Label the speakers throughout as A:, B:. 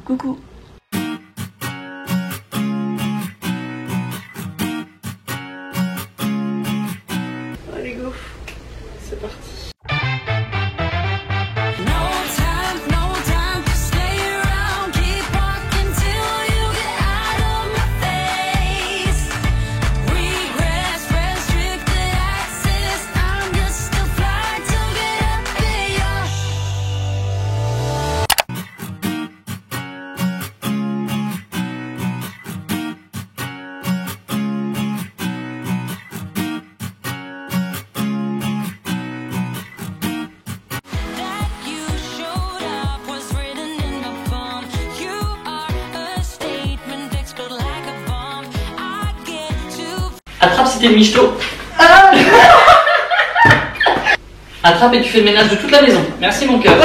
A: Coucou. Allez go, c'est parti.
B: Attrape si t'es michto. Attrape et tu fais le ménage de toute la maison. Merci mon cœur.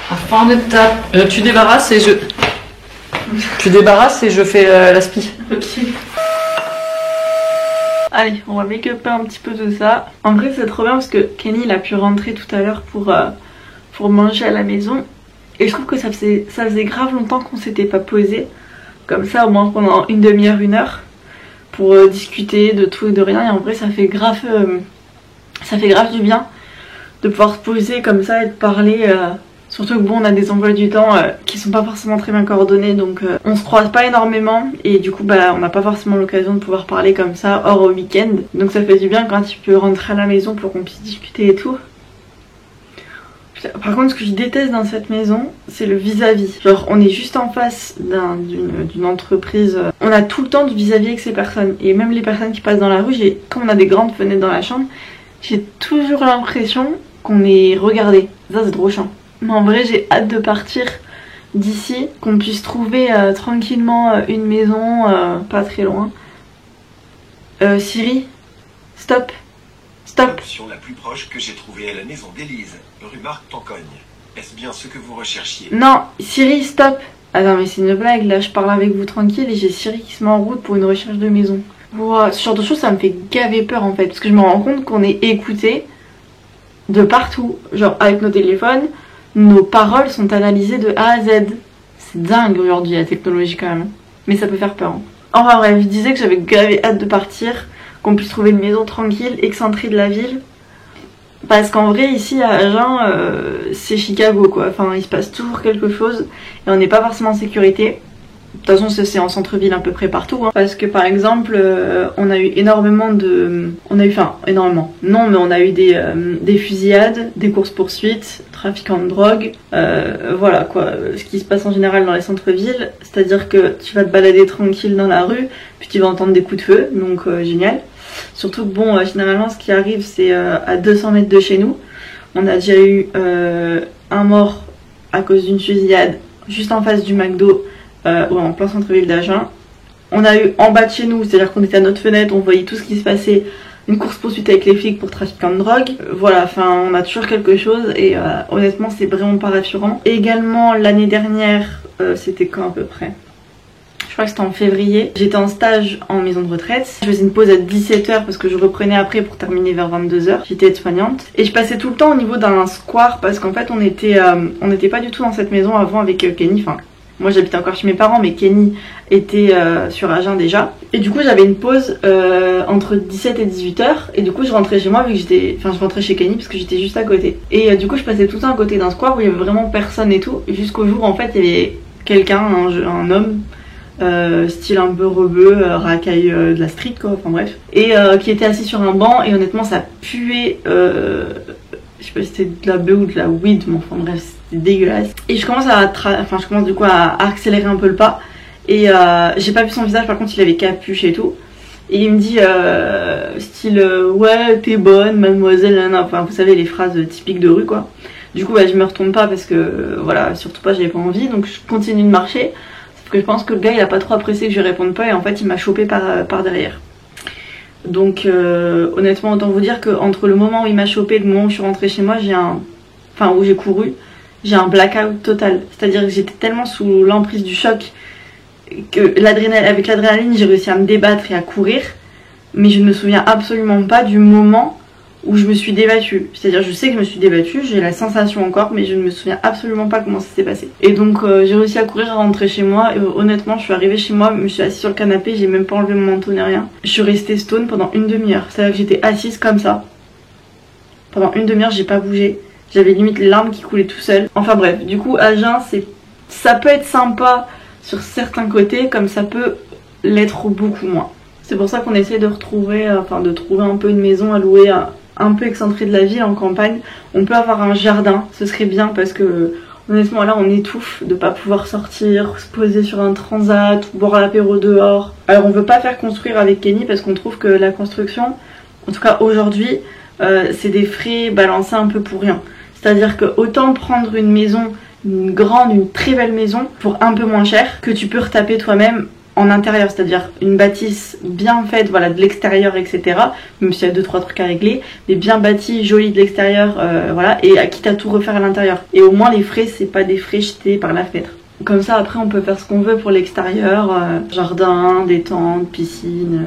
B: Afin de tape. Tu débarrasses et je... Tu débarrasses et je fais l'aspi.
A: Ok. Allez, on va make-up un petit peu tout ça. En vrai c'est trop bien parce que Kenny il a pu rentrer tout à l'heure pour manger à la maison. Et je trouve que ça faisait grave longtemps qu'on s'était pas posé. Comme ça au moins pendant une demi-heure, une heure. Pour discuter de tout et de rien. Et en vrai ça fait grave du bien de pouvoir se poser comme ça et de parler. Surtout que bon on a des emplois du temps qui sont pas forcément très bien coordonnés. Donc on se croise pas énormément. Et du coup bah on n'a pas forcément l'occasion de pouvoir parler comme ça hors au week-end. Donc ça fait du bien quand tu peux rentrer à la maison pour qu'on puisse discuter et tout. Par contre ce que je déteste dans cette maison c'est le vis-à-vis. Genre on est juste en face d'une entreprise. On a tout le temps du vis-à-vis avec ces personnes. Et même les personnes qui passent dans la rue, comme on a des grandes fenêtres dans la chambre, j'ai toujours l'impression qu'on est regardé. Ça c'est trop chiant. Mais en vrai j'ai hâte de partir d'ici. Qu'on puisse trouver tranquillement une maison pas très loin. Siri, stop. Stop.
C: L'option la plus proche que j'ai trouvée est la maison d'Élise, rue Marc-Tancogne. Est-ce bien ce que vous recherchiez?
A: Non, Siri, stop. Attends, mais c'est une blague, là, je parle avec vous tranquille et j'ai Siri qui se met en route pour une recherche de maison. Wow, ce genre de choses, ça me fait gaver peur en fait, parce que je me rends compte qu'on est écouté de partout. Genre, avec nos téléphones, nos paroles sont analysées de A à Z. C'est dingue aujourd'hui la technologie quand même. Mais ça peut faire peur. Hein. Enfin bref, je disais que j'avais gavé hâte de partir. Qu'on puisse trouver une maison tranquille, excentrée de la ville. Parce qu'en vrai ici à Agen c'est Chicago quoi, enfin il se passe toujours quelque chose et on n'est pas forcément en sécurité. De toute façon c'est en centre-ville à peu près partout hein. Parce que par exemple on a eu énormément de... énormément. Non mais on a eu des fusillades, des courses poursuites, trafiquants de drogue, voilà quoi, ce qui se passe en général dans les centres-villes. C'est à dire que tu vas te balader tranquille dans la rue, puis tu vas entendre des coups de feu, donc génial. Surtout que bon généralement ce qui arrive c'est à 200 mètres de chez nous. On a déjà eu un mort à cause d'une fusillade juste en face du McDo en plein centre-ville d'Agen. On a eu en bas de chez nous, c'est à dire qu'on était à notre fenêtre, on voyait tout ce qui se passait, une course poursuite avec les flics pour trafiquants de drogue. Voilà, enfin on a toujours quelque chose et honnêtement c'est vraiment pas rassurant. Et également l'année dernière, c'était quand à peu près? Je crois que c'était en février. J'étais en stage en maison de retraite. Je faisais une pause à 17 h parce que je reprenais après pour terminer vers 22 h. J'étais aide-soignante. Et je passais tout le temps au niveau d'un square parce qu'en fait on était pas du tout dans cette maison avant avec Kenny. Enfin, moi j'habitais encore chez mes parents mais Kenny était sur Agen déjà. Et du coup j'avais une pause entre 17 et 18 h. Et du coup je rentrais chez moi vu que j'étais... Enfin je rentrais chez Kenny parce que j'étais juste à côté. Et du coup je passais tout le temps à côté d'un square où il y avait vraiment personne et tout. Jusqu'au jour en fait il y avait quelqu'un, un homme... style un peu rebeu, racaille de la street quoi, enfin bref, et qui était assis sur un banc et honnêtement ça puait, je sais pas si c'était de la bœuf ou de la weed, mais enfin bref c'était dégueulasse. Et je commence du coup à accélérer un peu le pas et j'ai pas vu son visage, par contre il avait capuche et tout et il me dit style ouais t'es bonne mademoiselle, enfin vous savez les phrases typiques de rue quoi. Du coup bah, je me retourne pas parce que voilà, surtout pas, j'avais pas envie, donc je continue de marcher. Que je pense que le gars il a pas trop apprécié que je réponde pas et en fait il m'a chopé par derrière. Donc honnêtement autant vous dire que entre le moment où il m'a chopé et le moment où je suis rentrée chez moi où j'ai couru, j'ai un blackout total. C'est à dire que j'étais tellement sous l'emprise du choc que avec l'adrénaline j'ai réussi à me débattre et à courir, mais je ne me souviens absolument pas du moment où je me suis débattue. C'est-à-dire je sais que je me suis débattue, j'ai la sensation encore, mais je ne me souviens absolument pas comment ça s'est passé. Et donc j'ai réussi à courir, à rentrer chez moi, et honnêtement je suis arrivée chez moi, je me suis assise sur le canapé, j'ai même pas enlevé mon manteau ni rien. Je suis restée stone pendant une demi-heure, c'est-à-dire que j'étais assise comme ça. Pendant une demi-heure j'ai pas bougé, j'avais limite les larmes qui coulaient tout seul. Enfin bref, du coup à jeun ça peut être sympa sur certains côtés, comme ça peut l'être beaucoup moins. C'est pour ça qu'on essaie de trouver un peu une maison à louer un peu excentrée de la ville, en campagne. On peut avoir un jardin, ce serait bien parce que honnêtement là on étouffe de pas pouvoir sortir, se poser sur un transat ou boire l'apéro dehors. Alors on veut pas faire construire avec Kenny parce qu'on trouve que la construction, en tout cas aujourd'hui, c'est des frais balancés un peu pour rien. C'est-à-dire que autant prendre une maison, une grande, une très belle maison pour un peu moins cher que tu peux retaper toi-même en intérieur, c'est-à-dire une bâtisse bien faite, voilà, de l'extérieur, etc. Même s'il y a 2-3 trucs à régler, mais bien bâtie, jolie de l'extérieur, voilà, et quitte à tout refaire à l'intérieur. Et au moins les frais, c'est pas des frais jetés par la fenêtre. Comme ça, après, on peut faire ce qu'on veut pour l'extérieur, jardin, détente, piscine.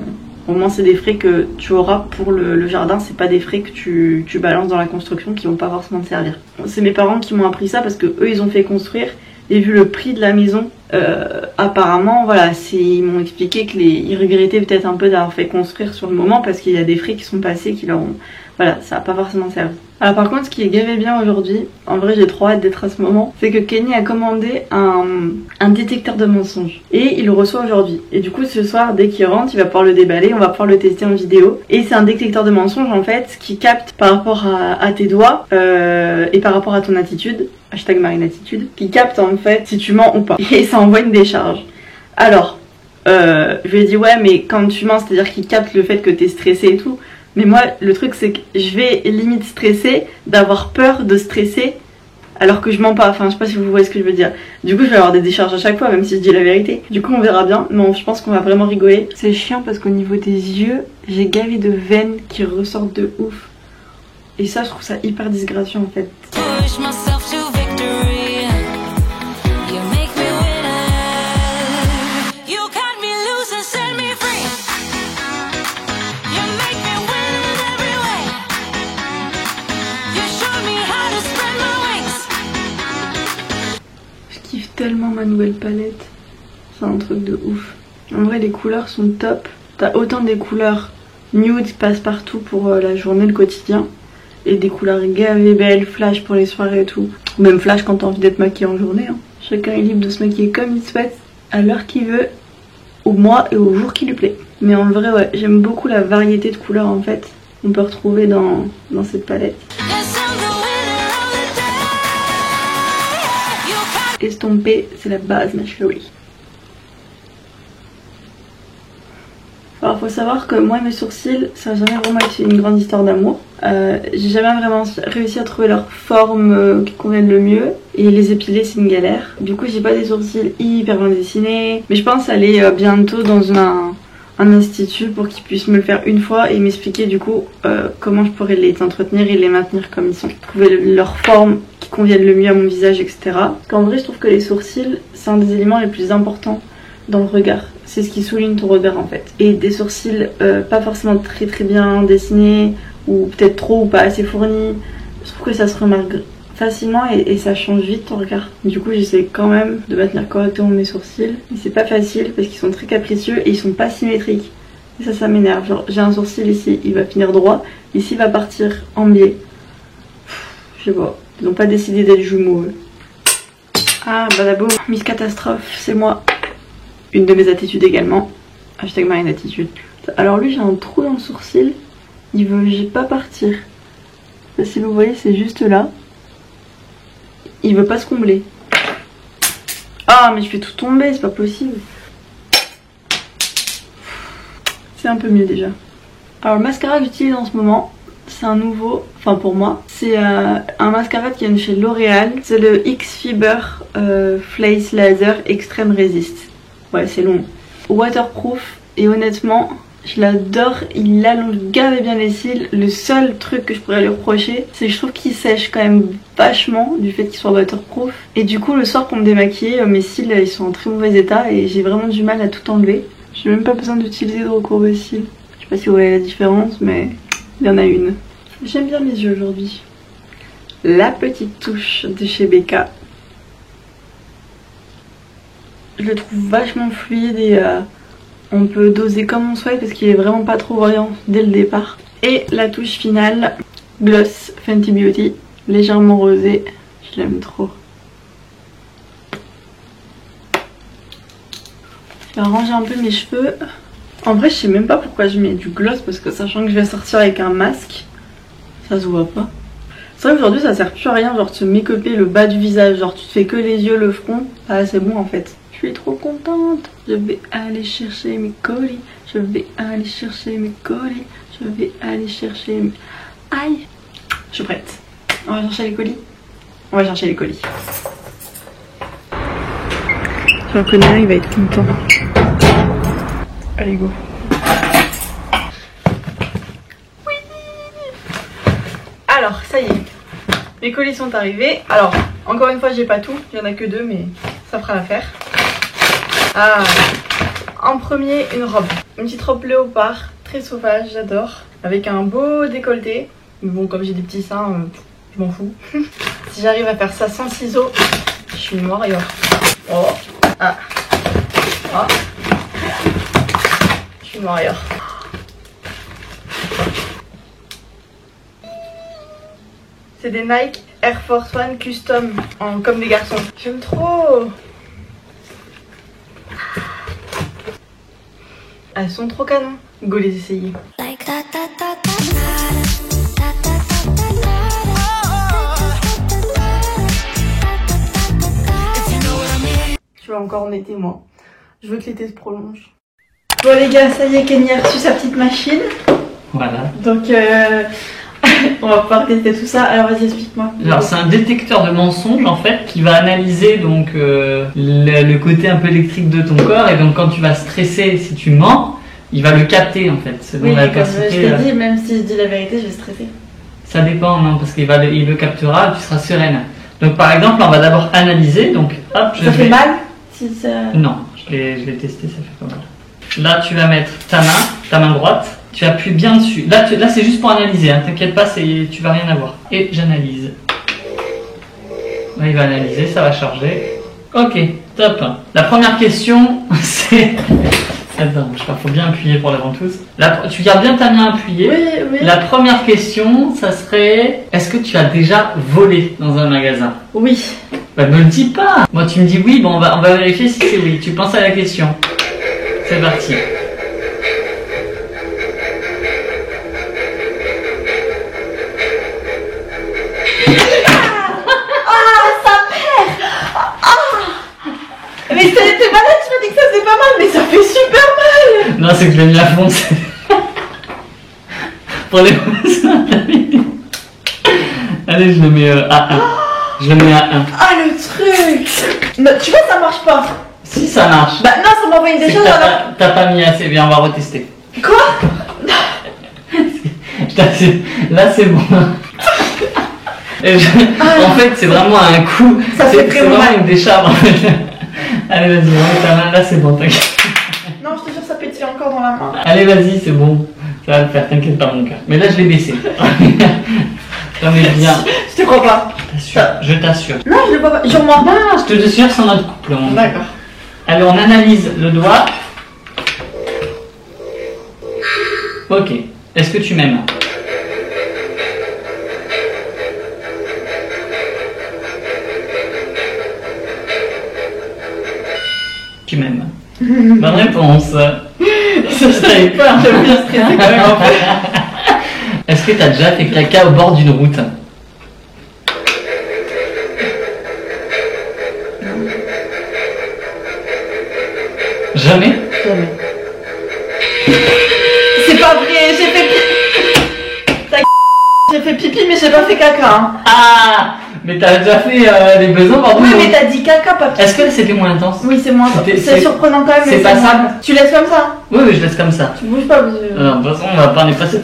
A: Au moins, c'est des frais que tu auras pour le jardin, c'est pas des frais que tu balances dans la construction qui vont pas forcément te servir. C'est mes parents qui m'ont appris ça parce que eux, ils ont fait construire. Et vu le prix de la maison, apparemment, voilà, ils m'ont expliqué qu'ils regrettaient peut-être un peu d'avoir fait construire sur le moment parce qu'il y a des frais qui sont passés qui leur ont... Voilà, ça n'a pas forcément servi. Alors par contre, ce qui est gavé bien aujourd'hui, en vrai j'ai trop hâte d'être à ce moment, c'est que Kenny a commandé un détecteur de mensonges. Et il le reçoit aujourd'hui. Et du coup ce soir, dès qu'il rentre, il va pouvoir le déballer, on va pouvoir le tester en vidéo. Et c'est un détecteur de mensonges en fait, qui capte par rapport à tes doigts et par rapport à ton attitude, hashtag Marine attitude, qui capte en fait si tu mens ou pas. Et ça envoie une décharge. Alors, je lui ai dit ouais mais quand tu mens, c'est-à-dire qu'il capte le fait que t'es stressé et tout. Mais moi, le truc, c'est que je vais limite stresser, d'avoir peur de stresser, alors que je mens pas. Enfin, je sais pas si vous voyez ce que je veux dire. Du coup, je vais avoir des décharges à chaque fois, même si je dis la vérité. Du coup, on verra bien. Mais je pense qu'on va vraiment rigoler. C'est chiant parce qu'au niveau des yeux, j'ai gavé de veines qui ressortent de ouf. Et ça, je trouve ça hyper disgracieux en fait. Tellement ma nouvelle palette, c'est un truc de ouf. En vrai les couleurs sont top, t'as autant des couleurs nude qui passent partout pour la journée, le quotidien, et des couleurs gavées belles, flash pour les soirées et tout, ou même flash quand t'as envie d'être maquillée en journée, hein. Chacun est libre de se maquiller comme il souhaite, à l'heure qu'il veut, au mois et au jour qui lui plaît. Mais en vrai ouais, j'aime beaucoup la variété de couleurs en fait qu'on peut retrouver dans cette palette. Estomper, c'est la base ma chérie. Alors faut savoir que moi mes sourcils, ça n'a jamais vraiment été une grande histoire d'amour. J'ai jamais vraiment réussi à trouver leur forme qui convienne le mieux. Et les épiler c'est une galère. Du coup j'ai pas des sourcils hyper bien dessinés. Mais je pense aller bientôt dans un institut pour qu'ils puissent me le faire une fois et m'expliquer du coup comment je pourrais les entretenir et les maintenir comme ils sont. Trouver leur forme qui convienne le mieux à mon visage, etc. Parce qu'en vrai je trouve que les sourcils c'est un des éléments les plus importants dans le regard. C'est ce qui souligne ton regard en fait. Et des sourcils pas forcément très bien dessinés ou peut-être trop ou pas assez fournis, je trouve que ça se remarque facilement et ça change vite ton regard. Du coup j'essaie quand même de maintenir correctement mes sourcils. Mais c'est pas facile parce qu'ils sont très capricieux et ils sont pas symétriques. Et ça m'énerve. Genre j'ai un sourcil ici, il va finir droit. Ici il va partir en biais. Je sais pas. Ils n'ont pas décidé d'être jumeaux. Ah badaboum, Miss Catastrophe, c'est moi. Une de mes attitudes également. Hashtag Marine attitude. Alors lui j'ai un trou dans le sourcil. Il veut pas partir. Si vous voyez c'est juste là. Il veut pas se combler. Ah mais je fais tout tomber, c'est pas possible. C'est un peu mieux déjà. Alors le mascara que j'utilise en ce moment, c'est un nouveau, enfin pour moi, c'est un mascara qui vient de chez L'Oréal. C'est le X-Fiber Face Laser Extreme Resist. Ouais c'est long. Waterproof et honnêtement je l'adore, il allonge grave bien les cils. Le seul truc que je pourrais lui reprocher c'est que je trouve qu'il sèche quand même vachement du fait qu'il soit waterproof. Et du coup le soir pour me démaquiller mes cils ils sont en très mauvais état et j'ai vraiment du mal à tout enlever. J'ai même pas besoin d'utiliser de recourbe-cils. Je sais pas si vous voyez la différence mais il y en a une. J'aime bien mes yeux aujourd'hui. La petite touche de chez Becca. Je le trouve vachement fluide et on peut doser comme on souhaite parce qu'il est vraiment pas trop voyant dès le départ. Et la touche finale, gloss Fenty Beauty, légèrement rosé. Je l'aime trop. Je vais arranger un peu mes cheveux. En vrai, je sais même pas pourquoi je mets du gloss parce que sachant que je vais sortir avec un masque, ça se voit pas. C'est vrai qu'aujourd'hui ça sert plus à rien, genre de se make-upper le bas du visage, genre tu te fais que les yeux, le front, ah c'est bon en fait. Je suis trop contente, je vais aller chercher mes colis, je vais aller chercher mes colis, je vais aller chercher mes... Aïe. Je suis prête. On va chercher les colis. On va chercher les colis. J'en connais un, il va être content. Allez go. Oui. Alors ça y est, mes colis sont arrivés. Alors encore une fois j'ai pas tout, il y en a que 2 mais ça fera l'affaire. Ah, en premier une robe, une petite robe léopard, très sauvage, j'adore, avec un beau décolleté. Mais bon comme j'ai des petits seins, je m'en fous. Si j'arrive à faire ça sans ciseaux, je suis une warrior. Oh, ah, oh. Je suis une warrior. C'est des Nike Air Force One Custom, comme des garçons. J'aime trop. Elles sont trop canon. Go les essayer. Je vais encore en été moi. Je veux que l'été se prolonge. Bon les gars, ça y est, Kenny a reçu sa petite machine.
B: Voilà.
A: Donc on va pouvoir tester tout ça. Alors vas-y, explique-moi.
B: Alors c'est un détecteur de mensonges en fait qui va analyser donc le côté un peu électrique de ton corps, et donc quand tu vas stresser, si tu mens, il va le capter en fait.
A: Oui, mais comme je t'ai dit, même si je dis la vérité, je vais stresser.
B: Ça dépend, non, parce qu'il le captera et tu seras sereine. Donc par exemple, on va d'abord analyser. Donc hop,
A: ça fait mal si ça...
B: Non, je l'ai testé, ça fait pas mal. Là, tu vas mettre ta main droite. Tu appuies bien dessus. Là c'est juste pour analyser, hein. T'inquiète pas, tu vas rien avoir. Et j'analyse. Là, il va analyser, ça va charger. Ok, top. La première question, c'est... Attends, je sais pas, faut bien appuyer pour la ventouse. Tu gardes bien ta main appuyée.
A: Oui, oui.
B: La première question, ça serait... Est-ce que tu as déjà volé dans un magasin?
A: Oui.
B: Bah me le dis pas. Moi tu me dis oui, bon on va vérifier si c'est oui. Tu penses à la question. C'est parti.
A: Mais t'es malade, tu m'as dit que ça faisait pas mal, mais ça fait super mal.
B: Non, c'est que je l'ai mis à fond. Pour les allez, je le mets à 1. Je le mets à 1.
A: Ah le truc. Non, tu vois, ça marche pas.
B: Si ça marche.
A: Bah non, ça m'envoie des choses alors.
B: T'as pas mis assez bien, on va retester.
A: Quoi?
B: Là c'est bon. En fait, c'est vraiment un coup. C'est vraiment une décharge en fait. Allez, vas-y, remets ta main. Là, c'est bon, t'inquiète.
A: Non, je te jure, ça pétille encore dans la main.
B: Allez, vas-y, c'est bon. Ça va le faire, t'inquiète pas, mon cœur. Mais là, je l'ai baissé. Remets bien.
A: Je te crois pas.
B: Je t'assure.
A: Non, je le vois pas. Jure-moi.
B: Non, je te jure, c'est notre couple.
A: D'accord.
B: Allez, on analyse le doigt. Ok. Est-ce que tu m'aimes? Tu m'aimes. Bonne réponse.
A: Je t'avais peur, j'avais bien stressé quand même un peu.
B: Est-ce que tu as déjà fait caca au bord d'une route? Jamais?
A: Jamais. C'est pas vrai, j'ai fait pipi. J'ai fait pipi mais j'ai pas fait caca. Hein.
B: Ah, mais t'as déjà fait les besoins au bord d'une route.
A: Oui mais t'as dit caca, pas pipi.
B: Est-ce que c'était moins intense?
A: Oui c'est moins intense. C'est surprenant quand même.
B: C'est pas ça.
A: Tu laisses comme ça?
B: Oui, je laisse comme ça.
A: Tu bouges pas parce que...
B: Non, de toute façon, on va pas en est passé.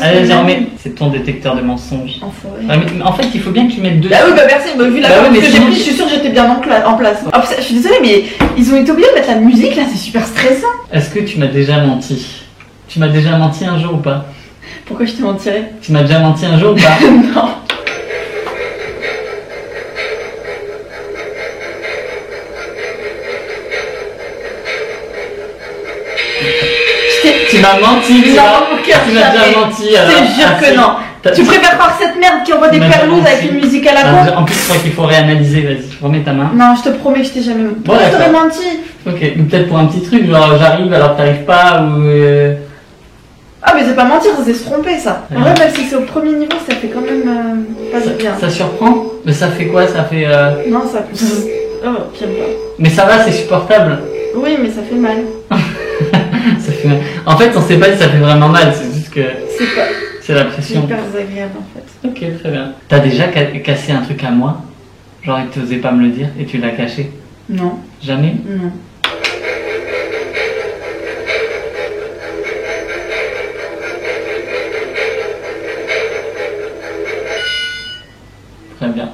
B: Allez, vas-y, remets. C'est ton détecteur de mensonges. En fait, il faut bien que tu mettes deux.
A: Bah oui, bah merci, bah, vu la forme que j'ai pris, je suis sûre que j'étais bien en place. Oh, je suis désolée, mais ils ont été obligés de mettre la musique là, c'est super stressant.
B: Est-ce que tu m'as déjà menti? Tu m'as déjà menti un jour ou pas?
A: Pourquoi je te mentirais?
B: Tu m'as déjà menti un jour ou pas?
A: Non.
B: Tu m'as menti, tu
A: Non,
B: m'as
A: mon cœur,
B: tu m'as
A: jamais.
B: déjà menti.
A: Je te jure que non. Tu préfères croire cette merde qui envoie des
B: Tu m'as déjà
A: perlouses
B: menti.
A: avec une musique à la con?
B: En plus, je crois qu'il faut réanalyser. Vas-y, remets ta main.
A: Non, je te promets que je t'ai jamais menti. Pourquoi je
B: d'accord.
A: t'aurais menti?
B: Ok, ou peut-être pour un petit truc, genre j'arrive alors que t'arrives pas, ou.
A: Ah, mais c'est pas mentir, ça c'est se tromper ça. En
B: Ouais.
A: vrai, même si c'est au premier niveau, ça fait quand même pas
B: Ça,
A: de bien.
B: ça surprend? Mais ça fait quoi? Ça fait.
A: Non, ça. Oh, j'aime pas.
B: Mais ça va, c'est supportable.
A: Oui, mais ça fait mal.
B: Ça fait mal. En fait, on sait pas si ça fait vraiment mal, c'est juste que
A: C'est pas
B: c'est la pression.
A: hyper désagréable en fait.
B: Ok, très bien. T'as déjà cassé un truc à moi? Genre, il t'osait pas me le dire et tu l'as caché?
A: Non,
B: Jamais?
A: non.
B: Très bien.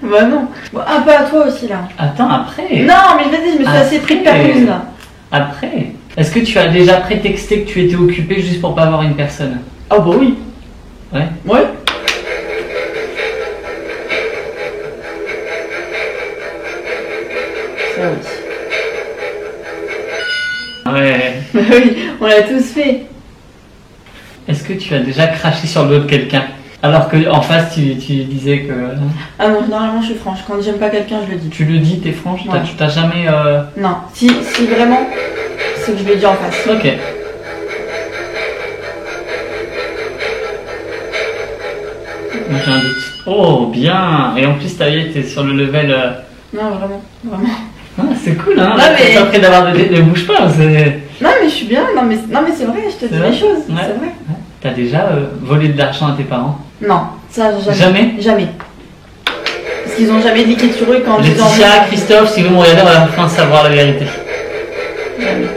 A: Bah non. Bon, un peu à toi aussi là.
B: Attends, après.
A: Non, mais vas-y, je me suis assez pris de permise là.
B: Après. Est-ce que tu as déjà prétexté que tu étais occupé juste pour pas voir une personne?
A: Ah bah oui.
B: Ouais.
A: Ouais. Ça oui.
B: Ouais.
A: Oui, on l'a tous fait.
B: Est-ce que tu as déjà craché sur le dos de quelqu'un? Alors que en face tu disais que.
A: Ah non, normalement je suis franche. Quand j'aime pas quelqu'un, je le dis.
B: Tu le dis, t'es franche,
A: Ouais.
B: t'as jamais.
A: Non, si vraiment, c'est que je le dis en face.
B: Ok. Moi j'ai un doute. Oh, bien! Et en plus, ta vie était sur le level.
A: Non, vraiment, vraiment.
B: Ah, c'est cool, hein?
A: Non, mais-
B: Après d'avoir ne bouge pas, c'est.
A: Non, mais je suis bien. Non, mais c'est vrai, je te dis
B: C'est vrai
A: les choses.
B: Ouais.
A: C'est vrai.
B: T'as déjà volé de l'argent à tes parents?
A: Non, ça jamais.
B: Jamais?
A: Jamais. Parce qu'ils ont jamais liquide sur eux quand je les
B: Laetitia, Christophe, si vous me regardez, on va enfin savoir la vérité.
A: Jamais.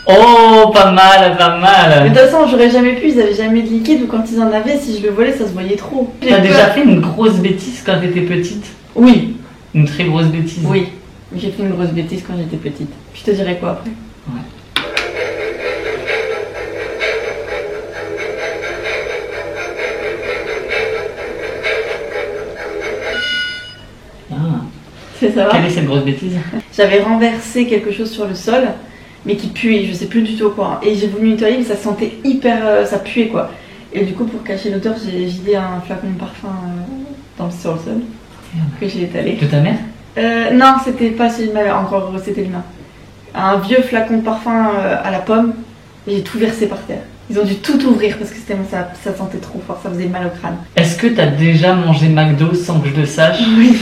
B: Oh, pas mal, pas
A: Mais
B: mal!
A: de toute façon, j'aurais jamais pu, ils avaient jamais de liquide ou quand ils en avaient, si je le volais, ça se voyait trop. J'ai
B: T'as
A: peur.
B: déjà fait une grosse bêtise quand t'étais petite?
A: Oui,
B: Une très grosse bêtise?
A: oui. J'ai fait une grosse bêtise quand j'étais petite. Je te dirai quoi après.
B: Ah.
A: C'est ça va?
B: Quelle est cette grosse bêtise?
A: J'avais renversé quelque chose sur le sol, mais qui puait, je sais plus du tout quoi. Et j'ai voulu nettoyer, mais ça sentait hyper. Ça puait quoi. Et du coup, pour cacher l'odeur, j'ai vidé un flacon de parfum sur le sol, que j'ai étalé.
B: De ta mère?
A: Non, c'était pas celui de ma mère, encore, c'était le mien. Un vieux flacon de parfum à la pomme, et j'ai tout versé par terre. Ils ont dû tout ouvrir parce que ça sentait trop fort, ça faisait mal au crâne.
B: Est-ce que t'as déjà mangé McDo sans que je le sache?
A: Oui.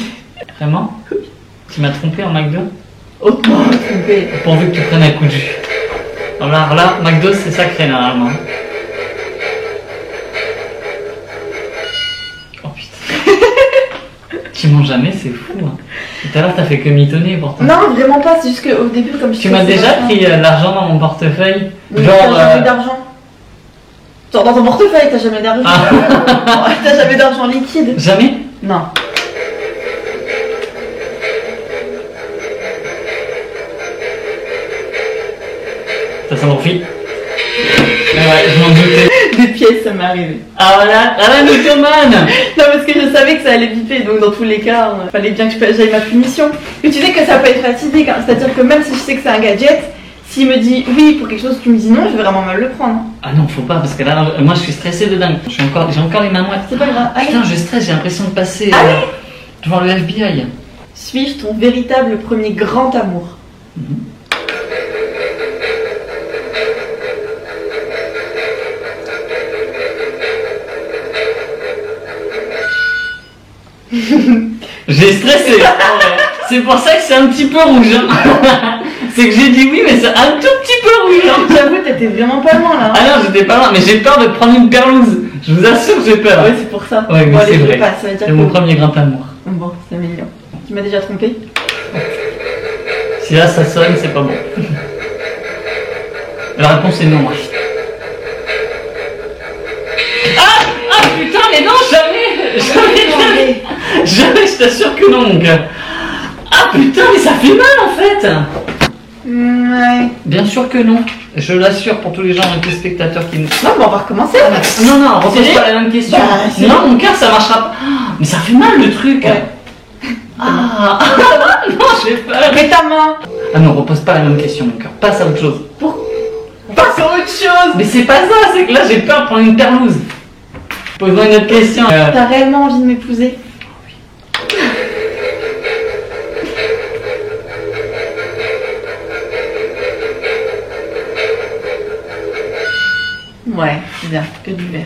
B: Vraiment? Tu m'as trompé en McDo?
A: Oh, trompé.
B: Pourvu que tu prennes un coup de jus. Alors là, McDo c'est sacré normalement. Oh putain. Tu manges jamais, c'est fou. Hein. Tout à l'heure t'as fait que mitonner pourtant.
A: Non, vraiment pas, c'est juste qu'au début, comme je
B: Tu m'as
A: faisais
B: déjà
A: vachement-
B: pris l'argent dans mon portefeuille?
A: Mais
B: Genre.
A: t'as jamais d'argent. Genre dans ton portefeuille, t'as jamais d'argent.
B: Ah.
A: T'as jamais d'argent liquide.
B: Jamais?
A: Non.
B: Ça s'en profite. Ouais, je m'en doutais.
A: Des pièces, ça m'est arrivé.
B: Ah voilà, ah la mythomane.
A: Non, parce que je savais que ça allait biper, donc dans tous les cas, fallait bien que j'aille ma punition. Et tu sais que ça peut être fatidique, hein. C'est-à-dire que même si je sais que c'est un gadget, s'il me dit oui pour quelque chose, tu me dis non, je vais vraiment mal le prendre.
B: Ah non, faut pas, parce que là, moi je suis stressé de dingue. J'ai encore les mains moites.
A: C'est pas grave. Allez.
B: Putain, je stresse, j'ai l'impression de passer
A: Allez.
B: devant le FBI.
A: Suis-je ton véritable premier grand amour?
B: J'ai stressé. C'est pour ça que c'est un petit peu rouge. Hein. C'est que j'ai dit oui, mais c'est un tout petit peu rouge. Hein.
A: J'avoue, t'étais vraiment pas loin là.
B: Ah non, j'étais pas loin, mais j'ai peur de prendre une perlouse. Je vous assure que j'ai peur.
A: Ouais, c'est pour ça.
B: Ouais, mais
A: Bon, allez,
B: c'est
A: je
B: vrai.
A: passe, ça veut dire
B: C'est mon
A: que-
B: premier grand amour.
A: Bon, c'est mignon. Tu m'as déjà trompé?
B: Si là ça sonne, c'est pas bon. La réponse est non. Ah putain, mais non, jamais. Jamais, je t'assure que non, mon gars. Ah putain, mais ça fait mal en fait.
A: Ouais.
B: Bien sûr que non. Je l'assure pour tous les gens et tous les spectateurs qui nous...
A: Non, mais on va recommencer.
B: Non, repose
A: C'est
B: pas la même question.
A: Bah, c'est
B: non, mon cœur, ça marchera pas. Ah, mais ça fait mal le truc.
A: Ouais.
B: Ah, non, j'ai peur.
A: Mets ta main.
B: Ah non, repose pas la même question, mon cœur. Passe à autre chose.
A: Passe à autre chose.
B: Mais c'est pas ça, c'est que là, j'ai peur de prendre une perlouse. Pose-moi une autre question.
A: T'as réellement envie de m'épouser? Ouais, c'est bien, que du verre.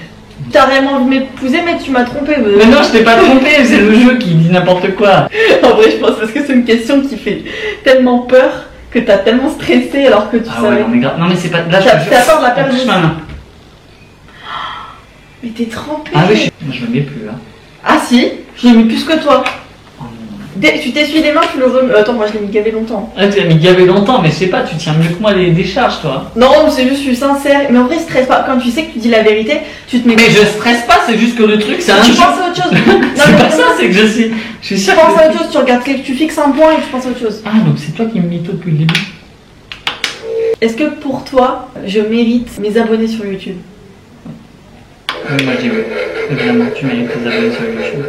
A: T'as réellement envie de m'épouser, mais tu m'as trompé.
B: Mais non, je t'ai pas trompé, c'est le jeu qui dit n'importe quoi.
A: En vrai, je pense parce que c'est une question qui fait tellement peur que t'as tellement stressé alors que tu
B: Ah ouais,
A: savais.
B: non, mais grave. Non, mais c'est pas. Là, je
A: T'as
B: te jure,
A: peur de la
B: touche
A: perlouse.
B: ma main.
A: Mais t'es trempé.
B: Ah oui, je le mets plus là.
A: Ah si, je l'ai mis plus que toi.
B: Oh non.
A: Tu t'essuies les mains, tu le remets. Attends, moi je l'ai mis gavé longtemps.
B: Ah, tu l'as mis gavé longtemps, mais je sais pas, tu tiens mieux que moi les décharges, toi.
A: Non, mais c'est juste, je suis sincère. Mais en vrai, stresse pas. Quand tu sais que tu dis la vérité, tu te mets.
B: Mais je stresse pas, c'est juste que le truc, c'est un
A: Tu
B: jeu.
A: penses à autre chose.
B: C'est pas ça, c'est que je suis
A: Tu
B: sûr
A: penses
B: que-
A: à autre chose, tu regardes, tu fixes un point et tu penses à autre chose.
B: Ah, donc c'est toi qui me mytho depuis le début.
A: Est-ce que pour toi, je mérite mes abonnés sur YouTube?
B: Oui, moi j'ai vu. Évidemment, tu mérites tes abonnés sur YouTube.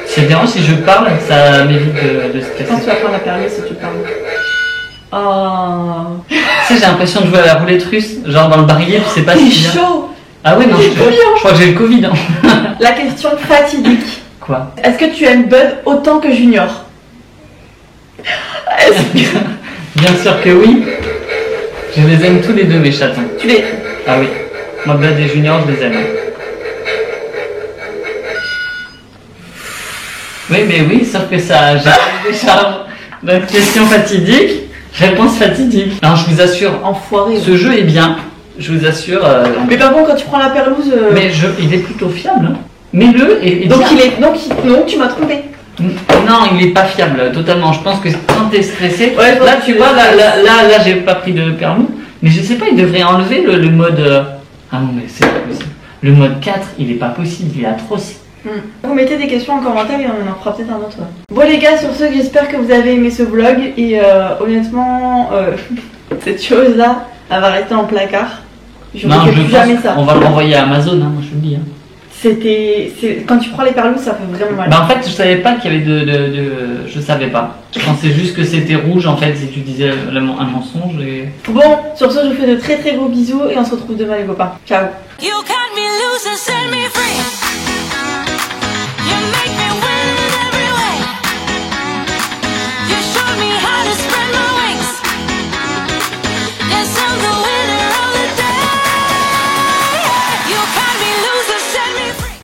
B: Si ça te dérange, si je parle, ça m'évite de
A: Je pense que
B: stresser.
A: tu vas prendre la perlée si tu parles. Oh.
B: Tu sais, j'ai l'impression de jouer à la roulette russe, genre dans le barillet, tu sais pas
A: T'es
B: si.
A: chaud.
B: Ah ouais, non,
A: T'es
B: je crois que j'ai le Covid. Hein.
A: La question fatidique.
B: Quoi?
A: Est-ce que tu aimes Bud autant que Junior? Est-ce que
B: Bien sûr que oui. Je les aime tous les deux, mes chatons.
A: tu les...
B: Ah oui. Moi, Bud et Junior, je les aime. Oui, mais oui, sauf que ça, j'ai des charges. Donc, question fatidique, réponse fatidique. Alors, je vous assure,
A: Enfoiré.
B: ce jeu est bien. Je vous assure.
A: Mais par contre, quand tu prends la perlouse...
B: Mais il est plutôt fiable. Hein. Mets-le et
A: Donc
B: bien.
A: il est... Non, tu m'as trompé.
B: Non, il est pas fiable, totalement. Je pense que quand t'es stressé,
A: Ouais,
B: là
A: donc
B: tu
A: tu
B: vois,
A: le
B: là j'ai pas pris de permis, mais je sais pas, il devrait enlever le mode. Ah non, mais c'est pas possible. Le mode 4, il est pas possible, il est atroce.
A: Vous mettez des questions en commentaire et on en fera peut-être un autre. Bon les gars, sur ce, j'espère que vous avez aimé ce vlog et honnêtement, cette chose-là, elle va rester en placard. Je ne
B: Non,
A: refais
B: je
A: plus
B: pense
A: jamais ça.
B: qu'on va le renvoyer à Amazon, hein, moi je te le dis. Hein.
A: Quand tu prends les perlouses, ça fait vraiment mal.
B: Bah en fait, je savais pas qu'il y avait je savais pas. Je pensais juste que c'était rouge en fait si tu disais un mensonge et.
A: Bon, sur ce, je vous fais de très très gros bisous et on se retrouve demain les copains. Ciao.
D: You cut me loose and set me